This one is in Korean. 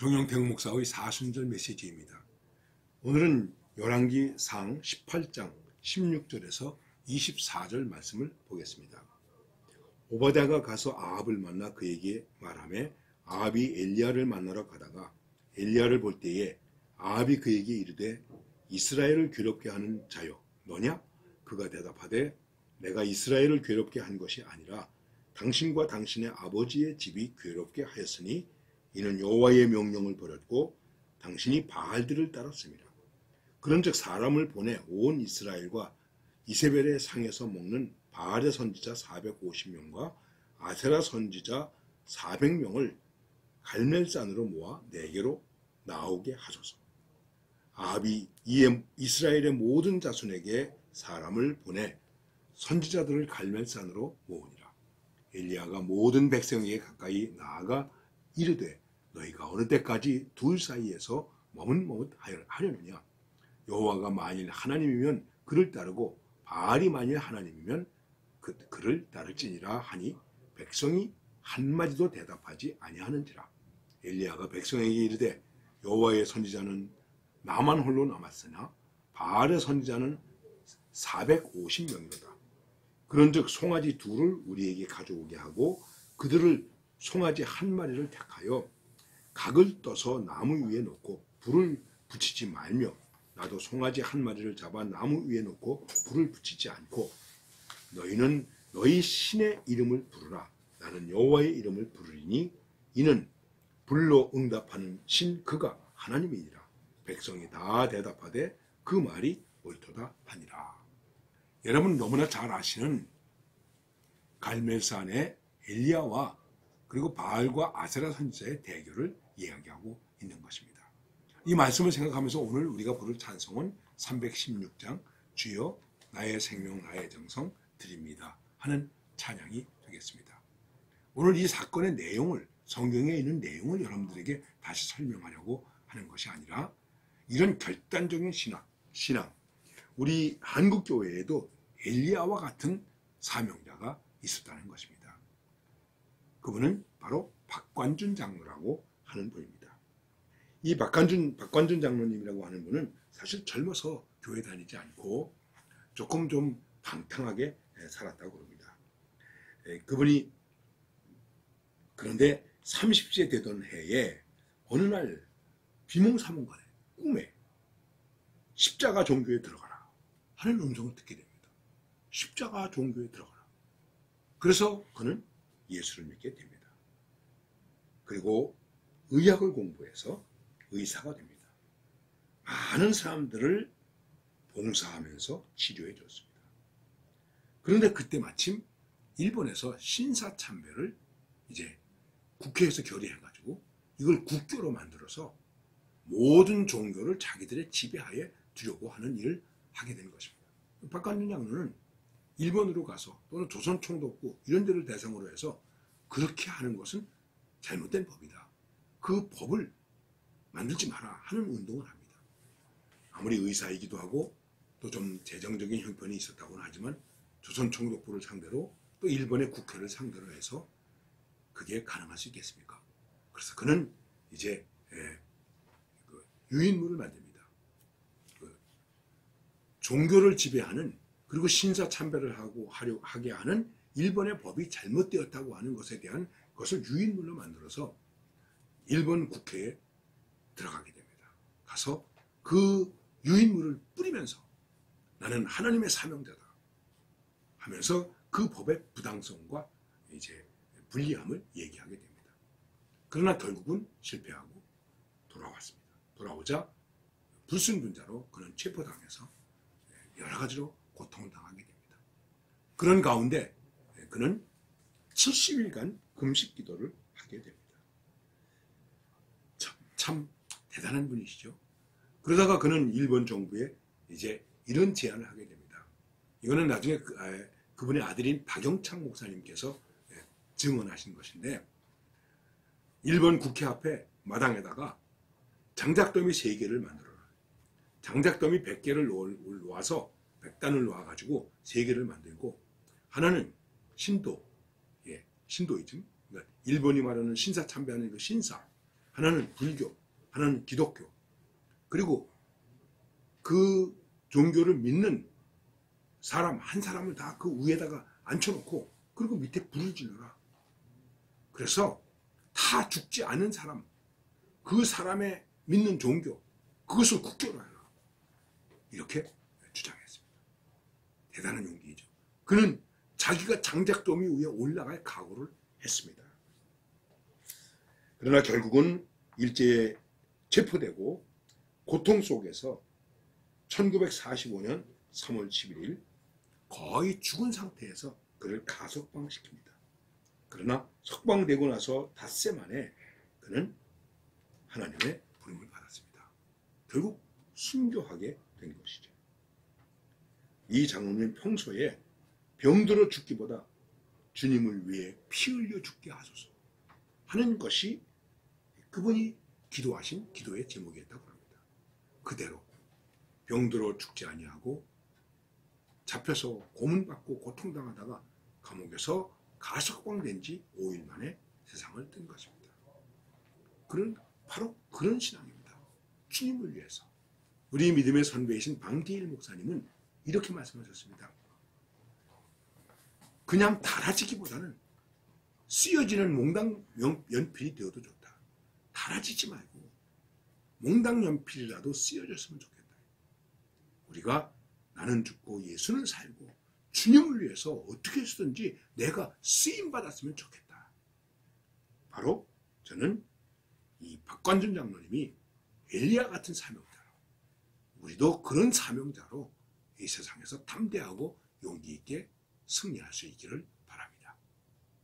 정영택 목사의 사순절 메시지입니다. 오늘은 열왕기상 18장 16절에서 24절 말씀을 보겠습니다. 오바댜가 가서 아합을 만나 그에게 말하매 아합이 엘리야를 만나러 가다가 엘리야를 볼 때에 아합이 그에게 이르되 이스라엘을 괴롭게 하는 자여 너냐? 그가 대답하되 내가 이스라엘을 괴롭게 한 것이 아니라 당신과 당신의 아버지의 집이 괴롭게 하였으니 이는 여호와의 명령을 버렸고 당신이 바알들을 따랐습니다. 그런즉 사람을 보내 온 이스라엘과 이세벨의 상에서 먹는 바알의 선지자 450명과 아세라 선지자 400명을 갈멜산으로 모아 내게로 나오게 하소서. 아합이 이에 이스라엘의 모든 자손에게 사람을 보내 선지자들을 갈멜산으로 모으니라. 엘리야가 모든 백성에게 가까이 나아가 이르되 너희가 어느 때까지 둘 사이에서 머뭇머뭇하려느냐. 여호와가 만일 하나님이면 그를 따르고 바알이 만일 하나님이면 그를 따를지니라 하니 백성이 한마디도 대답하지 아니하는지라. 엘리야가 백성에게 이르되 여호와의 선지자는 나만 홀로 남았으나 바알의 선지자는 450명이로다. 그런즉 송아지 둘을 우리에게 가져오게 하고 그들을 송아지 한 마리를 택하여 각을 떠서 나무 위에 놓고 불을 붙이지 말며 나도 송아지 한 마리를 잡아 나무 위에 놓고 불을 붙이지 않고 너희는 너희 신의 이름을 부르라. 나는 여호와의 이름을 부르리니 이는 불로 응답하는 신 그가 하나님이니라. 백성이 다 대답하되 그 말이 옳도다 하니라. 여러분 너무나 잘 아시는 갈멜산의 엘리야와 그리고 바알과 아세라 선지자의 대결을 이야기하고 있는 것입니다. 이 말씀을 생각하면서 오늘 우리가 부를 찬송은 316장 주여 나의 생명 나의 정성 드립니다 하는 찬양이 되겠습니다. 오늘 이 사건의 내용을 성경에 있는 내용을 여러분들에게 다시 설명하려고 하는 것이 아니라 이런 결단적인 신앙 우리 한국교회에도 엘리야와 같은 사명자가 있었다는 것입니다. 그분은 바로 박관준 장로라고 하는 분입니다. 이 박관준 장로님이라고 하는 분은 사실 젊어서 교회 다니지 않고 조금 좀 방탕하게 살았다고 합니다. 그분이 그런데 30세 되던 해에 어느 날 비몽사몽간에 꿈에 십자가 종교에 들어가라 하는 음성을 듣게 됩니다. 십자가 종교에 들어가라. 그래서 그는 예수를 믿게 됩니다. 그리고 의학을 공부해서 의사가 됩니다. 많은 사람들을 봉사하면서 치료해 줬습니다. 그런데 그때 마침 일본에서 신사참배를 이제 국회에서 결의해가지고 이걸 국교로 만들어서 모든 종교를 자기들의 지배하에 두려고 하는 일을 하게 된 것입니다. 박관준 장로는 일본으로 가서 또는 조선총독부 이런 데를 대상으로 해서 그렇게 하는 것은 잘못된 법이다. 그 법을 만들지 마라 하는 운동을 합니다. 아무리 의사이기도 하고 또 좀 재정적인 형편이 있었다고는 하지만 조선총독부를 상대로 또 일본의 국회를 상대로 해서 그게 가능할 수 있겠습니까? 그래서 그는 이제 유인물을 만듭니다. 종교를 지배하는 그리고 신사참배를 하게 하는 일본의 법이 잘못되었다고 하는 것에 대한 것을 유인물로 만들어서 일본 국회에 들어가게 됩니다. 가서 그 유인물을 뿌리면서 나는 하나님의 사명자다 하면서 그 법의 부당성과 이제 불리함을 얘기하게 됩니다. 그러나 결국은 실패하고 돌아왔습니다. 돌아오자 불순분자로 그는 체포당해서 여러 가지로 고통을 당하게 됩니다. 그런 가운데 그는 70일간 금식 기도를 하게 됩니다. 참 대단한 분이시죠. 그러다가 그는 일본 정부에 이제 이런 제안을 하게 됩니다. 이거는 나중에 그분의 아들인 박영창 목사님께서 증언하신 것인데 일본 국회 앞에 마당에다가 장작더미 3개를 만들어라. 장작더미 100개를 놓아서 100단을 놓아가지고 3개를 만들고 하나는 신도이즘, 그러니까 일본이 말하는 신사 참배하는 그 신사, 하나는 불교, 하나는 기독교. 그리고 그 종교를 믿는 사람 한 사람을 다 그 위에다가 앉혀놓고 그리고 밑에 불을 질러라. 그래서 다 죽지 않은 사람, 그 사람의 믿는 종교, 그것을 국교로 해라. 이렇게 주장했습니다. 대단한 용기이죠. 그는 자기가 장작더미 위에 올라갈 각오를 했습니다. 그러나 결국은 일제에 체포되고 고통 속에서 1945년 3월 11일 거의 죽은 상태에서 그를 가석방시킵니다. 그러나 석방되고 나서 닷새 만에 그는 하나님의 부름을 받았습니다. 결국 순교하게 된 것이죠. 이 장로는 평소에 병들어 죽기보다 주님을 위해 피 흘려 죽게 하소서 하는 것이 그분이 기도하신 기도의 제목이었다고 합니다. 그대로 병들어 죽지 아니하고 잡혀서 고문받고 고통당하다가 감옥에서 가석방된 지 5일 만에 세상을 뜬 것입니다. 바로 그런 신앙입니다. 주님을 위해서. 우리 믿음의 선배이신 방기일 목사님은 이렇게 말씀하셨습니다. 그냥 달아지기보다는 쓰여지는 몽당 연필이 되어도 좋다. 달아지지 말고 몽당 연필이라도 쓰여졌으면 좋겠다. 우리가 나는 죽고 예수는 살고 주님을 위해서 어떻게 쓰든지 내가 쓰임받았으면 좋겠다. 바로 저는 이 박관준 장로님이 엘리야 같은 사명자로, 우리도 그런 사명자로 이 세상에서 담대하고 용기 있게 승리할 수 있기를